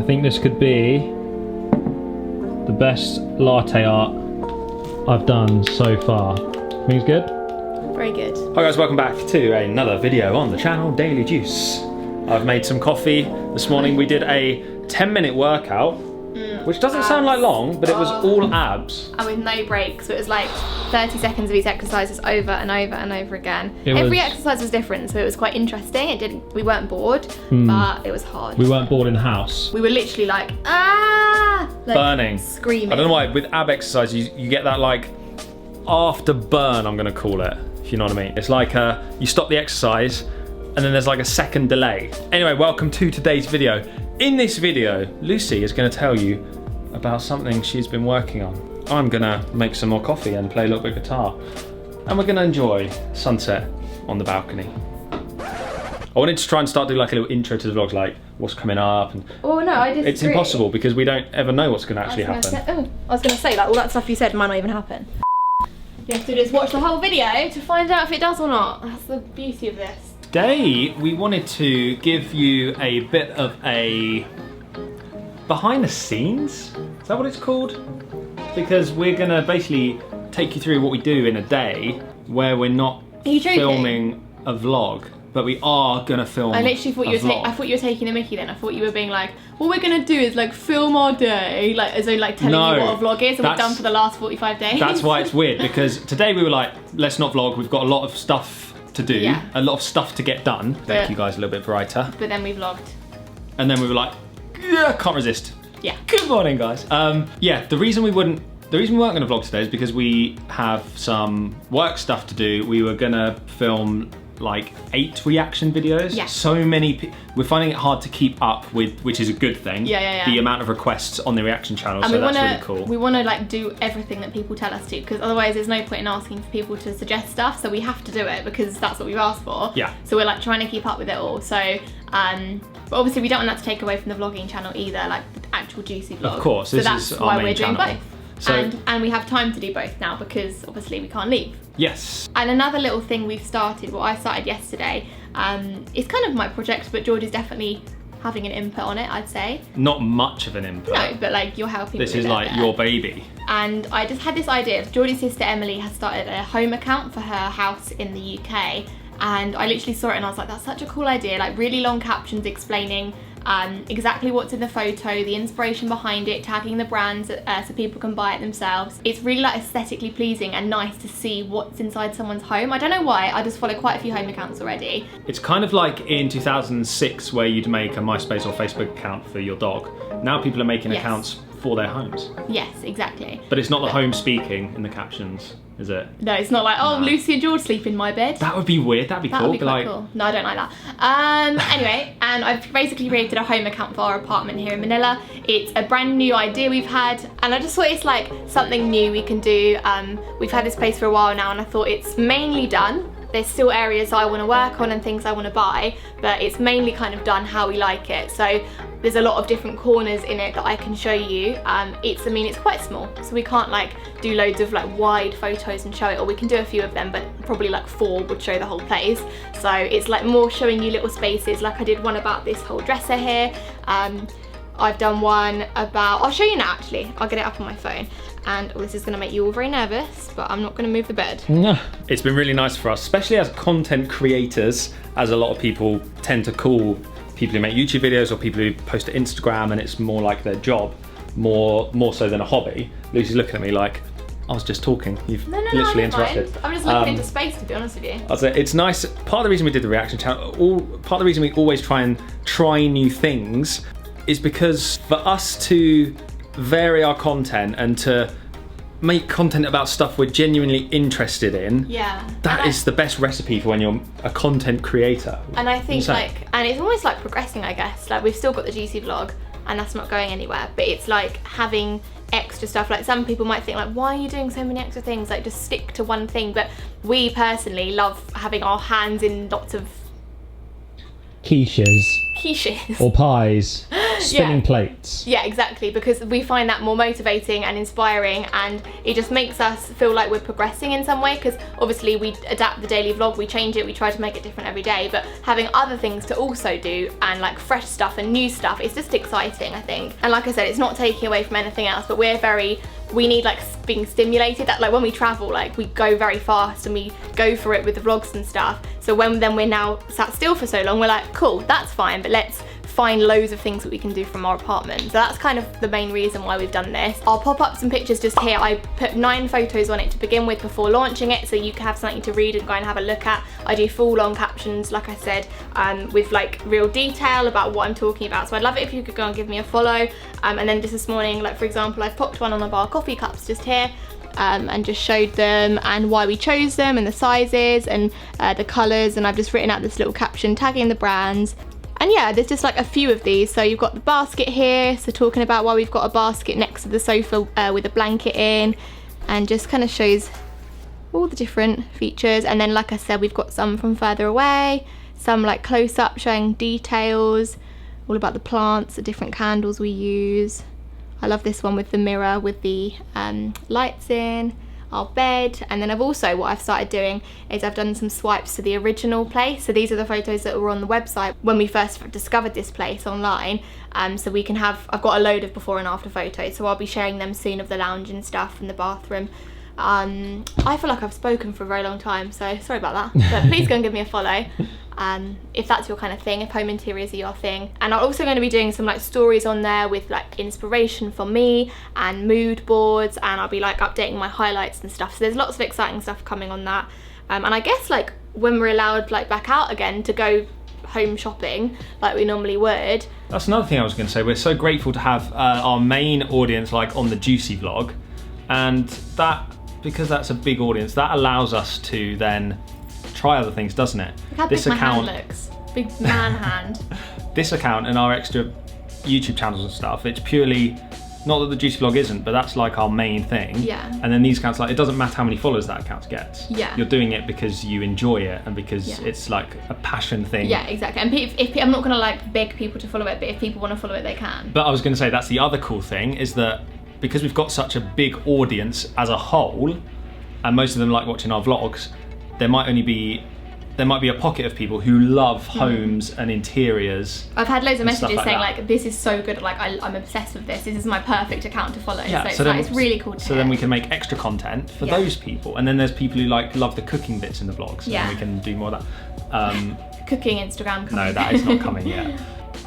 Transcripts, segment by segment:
think this could be the best latte art I've done so far. Think it's good? Very good. Hi guys, welcome back to another video on the channel, Daily Juice. I've made some coffee. This morning we did a 10-minute workout, which doesn't sound like long, but it was all abs. And with no breaks, so it was like 30 seconds of each exercises over and over and over again. Every exercise was different, so it was quite interesting. We weren't bored, but it was hard. We weren't bored in house. We were literally like, burning. Screaming. I don't know why, with ab exercise, you get that like after burn, I'm gonna call it, if you know what I mean. It's like you stop the exercise, and then there's like a second delay. Anyway, welcome to today's video. In this video, Lucy is gonna tell you about something she's been working on. I'm gonna make some more coffee and play a little bit of guitar. And we're gonna enjoy sunset on the balcony. I wanted to try and start doing like a little intro to the vlogs, like what's coming up. And oh no, I disagree. It's impossible because we don't ever know what's gonna actually happen. I was gonna say, like all that stuff you said might not even happen. You have to just watch the whole video to find out if it does or not. That's the beauty of this. Today, we wanted to give you a bit of a behind the scenes. Is that what it's called? Because we're gonna basically take you through what we do in a day where we're not filming a vlog, but we are gonna film. I literally thought I thought you were taking a mickey then. I thought you were being like, what we're gonna do is like film our day, like as though like telling you what a vlog is, and we've done for the last 45 days. That's why it's weird, because today we were like, let's not vlog. We've got a lot of stuff to do, a lot of stuff to get done. Thank you guys, a little bit brighter. But then we vlogged. And then we were like, yeah, can't resist. Yeah. Good morning, guys. Yeah, the reason we weren't gonna vlog today is because we have some work stuff to do. We were gonna film like 8 reaction videos. Yeah. So many, we're finding it hard to keep up with, which is a good thing. Yeah. The amount of requests on the reaction channel, and so that's really cool. We wanna like do everything that people tell us to, because otherwise there's no point in asking for people to suggest stuff, so we have to do it because that's what we've asked for. Yeah. So we're like trying to keep up with it all. So, but obviously we don't want that to take away from the vlogging channel either, like the actual juicy vlog. Of course, so that's why we're doing both. So, and we have time to do both now because obviously we can't leave. Yes. And another little thing we've started, what I started yesterday, it's kind of my project, but George is definitely having an input on it, I'd say. Not much of an input. No, but like you're helping. This is like your baby. And I just had this idea. George's sister Emily has started a home account for her house in the UK. And I literally saw it and I was like, that's such a cool idea. Like really long captions explaining exactly what's in the photo, the inspiration behind it, tagging the brands so people can buy it themselves. It's really like aesthetically pleasing and nice to see what's inside someone's home. I don't know why, I just follow quite a few home accounts already. It's kind of like in 2006 where you'd make a MySpace or Facebook account for your dog. Now people are making accounts for their homes. Yes, exactly. But it's not the home speaking in the captions, is it? No, it's not like, oh, Lucy and George sleep in my bed. That would be weird, that'd be cool. That would be quite cool. No, I don't like that. Anyway, and I've basically created a home account for our apartment here in Manila. It's a brand new idea we've had, and I just thought it's like something new we can do. We've had this place for a while now, and I thought it's mainly done. There's still areas I want to work on and things I want to buy, but it's mainly kind of done how we like it. So there's a lot of different corners in it that I can show you. I mean, it's quite small, so we can't like do loads of like wide photos and show it, or we can do a few of them, but probably like 4 would show the whole place. So it's like more showing you little spaces. Like I did one about this whole dresser here. I've done one about, I'll show you now actually, I'll get it up on my phone. And this is gonna make you all very nervous, but I'm not gonna move the bed. No. It's been really nice for us, especially as content creators, as a lot of people tend to call people who make YouTube videos or people who post to Instagram, and it's more like their job, more so than a hobby. Lucy's looking at me like, I was just talking. You've literally interrupted. I'm just looking into space, to be honest with you. I'll say it's nice. Part of the reason we did the reaction channel, part of the reason we always try and try new things is because for us to vary our content and to make content about stuff we're genuinely interested in, that is the best recipe for when you're a content creator. And I think and it's almost like progressing, I guess. Like we've still got the juicy vlog and that's not going anywhere, but it's like having extra stuff. Like some people might think like, why are you doing so many extra things? Like just stick to one thing. But we personally love having our hands in lots of quiches or pies spinning plates. Yeah, exactly, because we find that more motivating and inspiring, and it just makes us feel like we're progressing in some way, because obviously we adapt the daily vlog, we change it, we try to make it different every day, but having other things to also do and like fresh stuff and new stuff, it's just exciting, I think. And like I said, it's not taking away from anything else, but we need like being stimulated. That like when we travel, like we go very fast and we go for it with the vlogs and stuff. So when then we're now sat still for so long, we're like, cool, that's fine, but let's find loads of things that we can do from our apartment. So that's kind of the main reason why we've done this. I'll pop up some pictures just here. I put 9 photos on it to begin with before launching it, so you can have something to read and go and have a look at. I do full-on captions, like I said, with like real detail about what I'm talking about. So I'd love it if you could go and give me a follow. And then just this morning, like for example, I've popped one on of our coffee cups just here. And just showed them and why we chose them and the sizes and the colours, and I've just written out this little caption tagging the brands. And yeah, there's just like a few of these. So you've got the basket here, so talking about why we've got a basket next to the sofa with a blanket in, and just kind of shows all the different features. And then like I said, we've got some from further away, some like close up showing details, all about the plants, the different candles we use. I love this one with the mirror with the lights in, our bed. And then what I've started doing is I've done some swipes to the original place. So these are the photos that were on the website when we first discovered this place online. So we can I've got a load of before and after photos, so I'll be sharing them soon of the lounge and stuff and the bathroom. I feel like I've spoken for a very long time, so sorry about that, but please go and give me a follow. If that's your kind of thing, if home interiors are your thing. And I'm also going to be doing some like stories on there with like inspiration for me and mood boards, and I'll be like updating my highlights and stuff. So there's lots of exciting stuff coming on that. And I guess like when we're allowed like back out again to go home shopping like we normally would. That's another thing I was going to say. We're so grateful to have our main audience like on the Juicy vlog, and that, because that's a big audience, that allows us to then try other things, doesn't it? Look how big my hand looks. Big man hand. This account and our extra YouTube channels and stuff, it's purely, not that the Juicy vlog isn't, but that's like our main thing. Yeah. And then these accounts, like, it doesn't matter how many followers that account gets. Yeah. You're doing it because you enjoy it and because it's like a passion thing. Yeah, exactly. And if I'm not gonna like beg people to follow it, but if people want to follow it, they can. But I was going to say, that's the other cool thing, is that because we've got such a big audience as a whole, and most of them like watching our vlogs, there might be a pocket of people who love homes and interiors. I've had loads of messages saying like, this is so good, like I'm obsessed with this is my perfect account to follow. Yeah, so it's really cool to So hear. then we can make extra content for those people. And then there's people who like love the cooking bits in the vlogs, and we can do more of that. Cooking Instagram coming. No, that is not coming yet.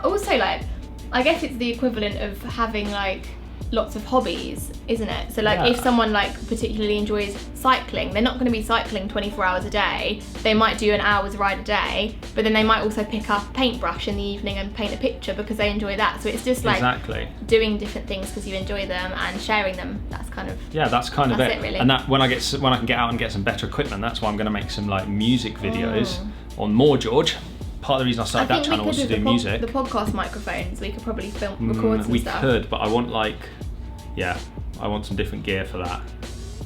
Also, like, I guess it's the equivalent of having like lots of hobbies, isn't it? So like if someone like particularly enjoys cycling, they're not going to be cycling 24 hours a day. They might do an hour's ride a day, but then they might also pick up a paintbrush in the evening and paint a picture because they enjoy that. So it's just like doing different things because you enjoy them and sharing them. That's kind of that's kind of it. Really. And that when I can get out and get some better equipment, that's why I'm going to make some like music videos on More George. Part of the reason I started that channel was to do music. The podcast microphones, we could probably record some stuff. We could, but I want like, I want some different gear for that.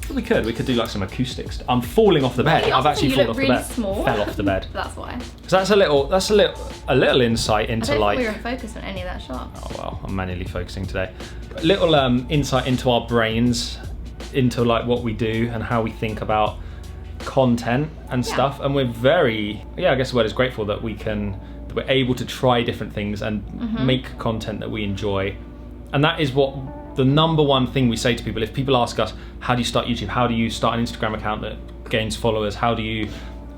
But we could do like some acoustics. I'm falling off the bed. I've actually fallen off the bed. Fell off the bed. That's why. So that's a little insight into I don't like. think we were focused on any of that shot. Oh well, I'm manually focusing today. A little insight into our brains, into like what we do and how we think about content and stuff. And we're very, I guess the word is grateful that we're able to try different things and make content that we enjoy. And that is what the number one thing we say to people. If people ask us, how do you start YouTube? How do you start an Instagram account that gains followers? How do you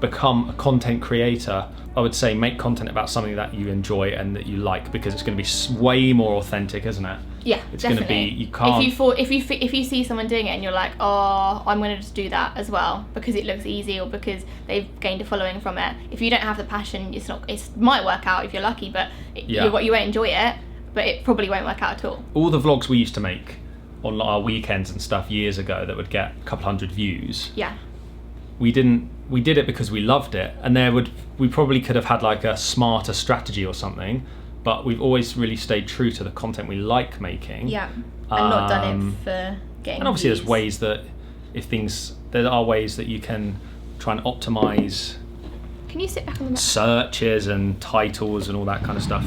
become a content creator? I would say make content about something that you enjoy and that you like, because it's going to be way more authentic, isn't it? Yeah, it's definitely. going to be, you can't. If you see someone doing it and you're like, oh, I'm going to just do that as well because it looks easy or because they've gained a following from it. If you don't have the passion, it might work out if you're lucky, but you won't enjoy it. But it probably won't work out at all. All the vlogs we used to make on our weekends and stuff years ago that would get a couple hundred views. Yeah. We did it because we loved it, and we probably could have had like a smarter strategy or something, but we've always really stayed true to the content we like making. Yeah. And not done it for getting And obviously views. there's ways that there are ways that you can try and optimize. Can you sit back on the mat? Searches and titles and all that kind of stuff.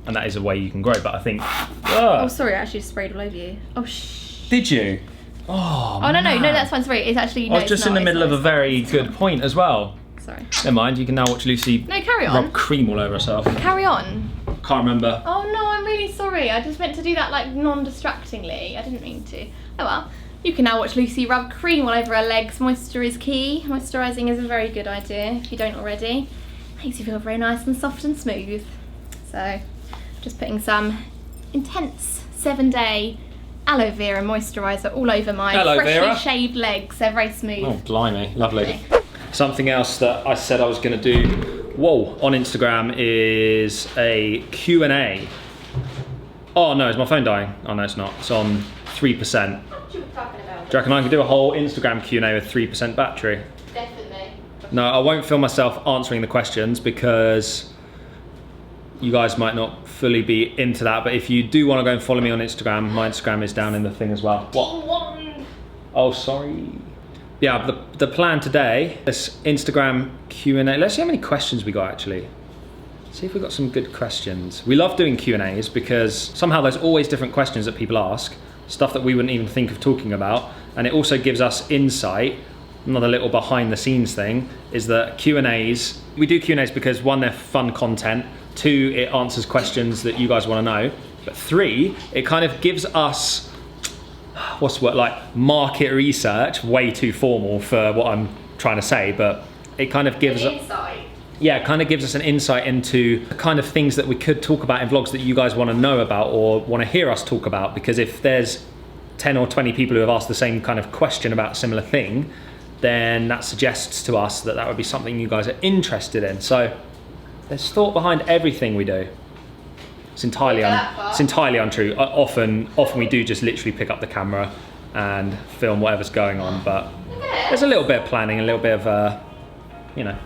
and that is a way you can grow. But I think, Oh, sorry, I actually sprayed all over you. Oh, did you? Oh, no, man. that's fine. Sorry, it's actually. No, I was just in the middle of a very good point as well. Sorry. Never mind. You can now watch Lucy. No, carry on. Rub cream all over herself. Carry on. Can't remember. Oh no, I'm really sorry. I just meant to do that like non-distractingly. I didn't mean to. Oh well. You can now watch Lucy rub cream all over her legs. Moisture is key. Moisturising is a very good idea if you don't already. Makes you feel very nice and soft and smooth. So, just putting some intense 7-day aloe vera moisturiser all over my freshly shaved legs. They're very smooth. Oh, blimey, lovely. Something else that I said I was going to do, on Instagram is a Q&A. Oh no, is my phone dying? Oh no, it's not. It's on 3%. What are you talking about? Do you reckon I could do a whole Instagram Q&A with 3% battery? Definitely. No, I won't film myself answering the questions because you guys might not fully be into that, but if you do want to go and follow me on Instagram, my Instagram is down in the thing as well. What? Oh, sorry. Yeah, the plan today, this Instagram Q&A. Let's see how many questions we got actually. See if we've got some good questions. We love doing Q&As because somehow there's always different questions that people ask, stuff that we wouldn't even think of talking about, and it also gives us insight. Another little behind the scenes thing is that Q&As, we do Q&As because 1, they're fun content, 2, it answers questions that you guys want to know, but 3, it kind of gives us, what's the word, like market research, way too formal for what I'm trying to say, but it kind of gives insight. Yeah, it kind of gives us an insight into the kind of things that we could talk about in vlogs that you guys want to know about or want to hear us talk about, because if there's 10 or 20 people who have asked the same kind of question about a similar thing, then that suggests to us that that would be something you guys are interested in. So there's thought behind everything we do. It's entirely untrue. Often we do just literally pick up the camera and film whatever's going on, but there's a little bit of planning, a little bit of, you know.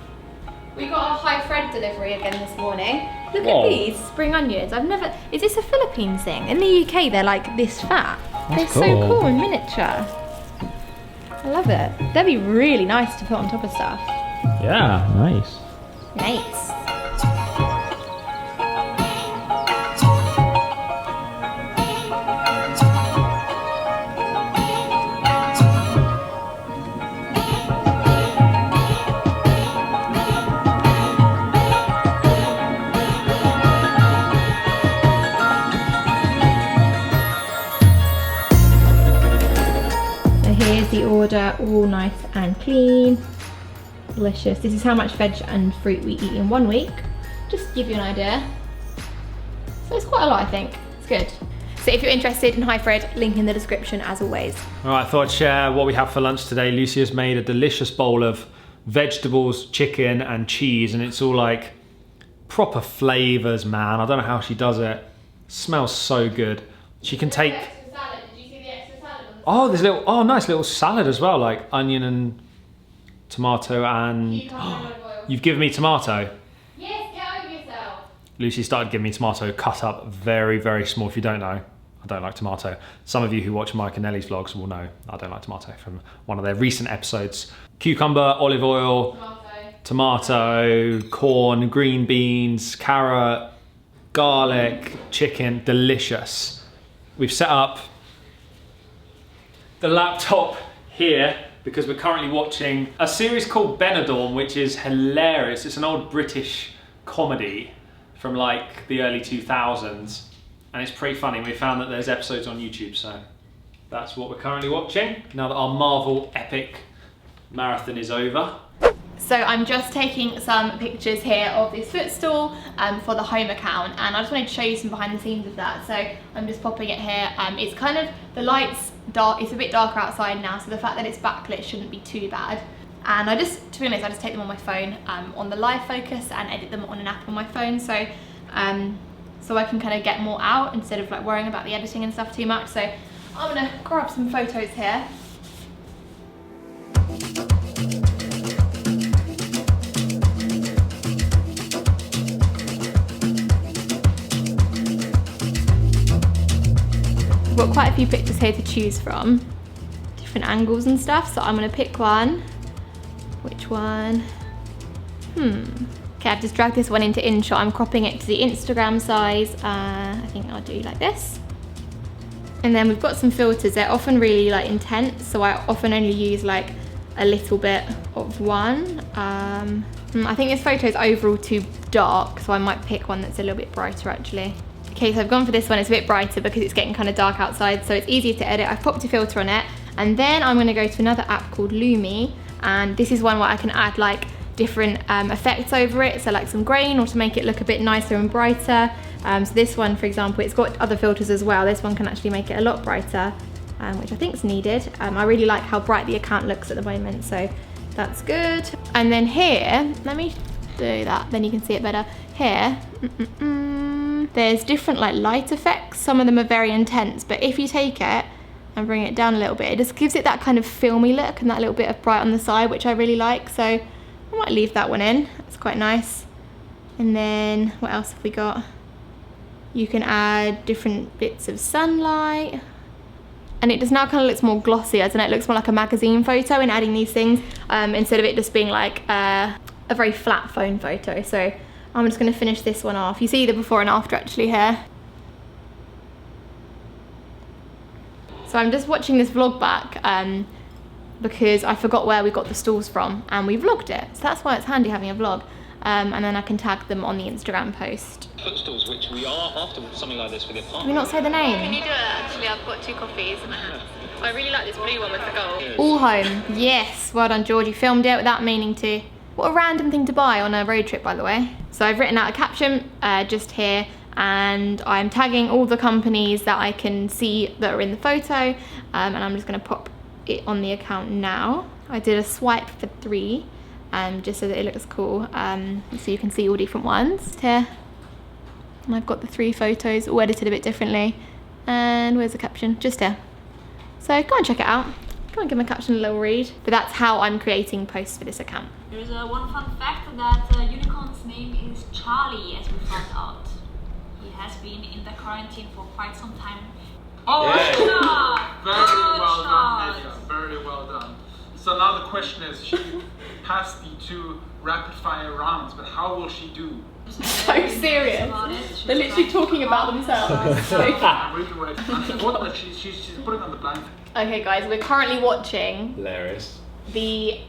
We got a high Fred delivery again this morning. Look at these spring onions. Is this a Philippines thing? In the UK, they're like this fat. They're so cool in miniature. I love it. They'd be really nice to put on top of stuff. Yeah, nice. Nice. The order, all nice and clean, delicious. This is how much veg and fruit we eat in 1 week, just to give you an idea. So it's quite a lot, I think. It's good. So if you're interested in high Fred, link in the description as always. All right, I thought I'd share what we have for lunch today. Lucy has made a delicious bowl of vegetables, chicken and cheese, and it's all like proper flavors, man. I don't know how she does it. It smells so good. She can take... Oh, there's nice little salad as well, like onion and tomato and... You've given me tomato? Yes, get over yourself. Lucy started giving me tomato cut up very, very small. If you don't know, I don't like tomato. Some of you who watch Mike and Nellie's vlogs will know I don't like tomato from one of their recent episodes. Cucumber, olive oil, tomato, corn, green beans, carrot, garlic, chicken, delicious. We've set up the laptop here because we're currently watching a series called Benidorm, which is hilarious. It's an old British comedy from like the early 2000s, and it's pretty funny. We found that there's episodes on YouTube, so that's what we're currently watching now that our Marvel epic marathon is over. So I'm just taking some pictures here of this footstool for the home account, and I just wanted to show you some behind the scenes of that. So I'm just popping it here. It's kind of, the light's dark, it's a bit darker outside now, so the fact that it's backlit shouldn't be too bad. And to be honest, I just take them on my phone on the live focus and edit them on an app on my phone. So I can kind of get more out instead of like worrying about the editing and stuff too much. So I'm gonna grab some photos here. I've got quite a few pictures here to choose from, different angles and stuff, so I'm going to pick one. Which one? Okay, I've just dragged this one into InShot. I'm cropping it to the Instagram size. I think I'll do like this. And then we've got some filters. They're often really like intense, so I often only use like a little bit of one. I think this photo is overall too dark, so I might pick one that's a little bit brighter actually. Okay, so I've gone for this one. It's a bit brighter because it's getting kind of dark outside, so it's easier to edit. I've popped a filter on it, and then I'm gonna go to another app called Lumi, and this is one where I can add like different effects over it, so like some grain, or to make it look a bit nicer and brighter. So this one, for example, it's got other filters as well. This one can actually make it a lot brighter, which I think is needed. I really like how bright the account looks at the moment, so that's good. And then here, let me do that, then you can see it better. Here, there's different like light effects. Some of them are very intense, but if you take it and bring it down a little bit, it just gives it that kind of filmy look and that little bit of bright on the side, which I really like. So I might leave that one in. It's quite nice. And then what else have we got? You can add different bits of sunlight. And it just now kind of looks more glossy, doesn't it? It looks more like a magazine photo in adding these things, instead of it just being like a very flat phone photo. So I'm just gonna finish this one off. You see the before and after actually here. So I'm just watching this vlog back because I forgot where we got the stools from and we vlogged it. So that's why it's handy having a vlog. And then I can tag them on the Instagram post. Footstools, which we are after something like this for the apartment. Can we not say the name? Can you do it? Actually, I've got 2 coffees in my hand. I really like this blue one with the gold. All home. Yes, well done, George. You filmed it without meaning to. What a random thing to buy on a road trip, by the way. So I've written out a caption just here, and I'm tagging all the companies that I can see that are in the photo, and I'm just gonna pop it on the account now. I did a swipe for 3, just so that it looks cool, so you can see all different ones here. And I've got the 3 photos all edited a bit differently. And where's the caption? Just here. So go and check it out. Go and give my caption a little read. But that's how I'm creating posts for this account. There's one fun fact that Unicorn's name is Charlie, as we found out. He has been in the quarantine for quite some time. Oh, Good yeah. shot. Very Good well shot. done, Elia. Very well done. So now the question is, she passed the 2 rapid fire rounds, but how will she do? So serious. They're literally talking about themselves. I'm really worried. Unfortunately, she's putting on the blind. Okay guys, we're currently watching Hilarious. the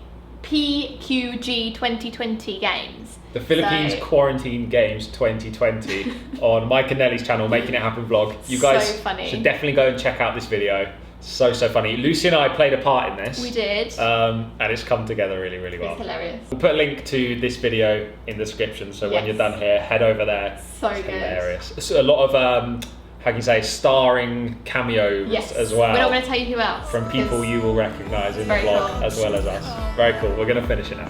PQG 2020 games. The Philippines So- Quarantine Games 2020 on Mike and Nelly's channel, Making It Happen vlog. You guys So funny. should definitely go and check out this video. So funny. Lucy and I played a part in this. We did. And it's come together really, really well. It's hilarious. We'll put a link to this video in the description, so when Yes. you're done here, head over there. So It's good. hilarious. It's a lot of, how can you say, starring cameos Yes. as well. We're not going to tell you who else. From people because- you will recognise in the Very vlog cool. as well as us. Very cool. We're going to finish it now.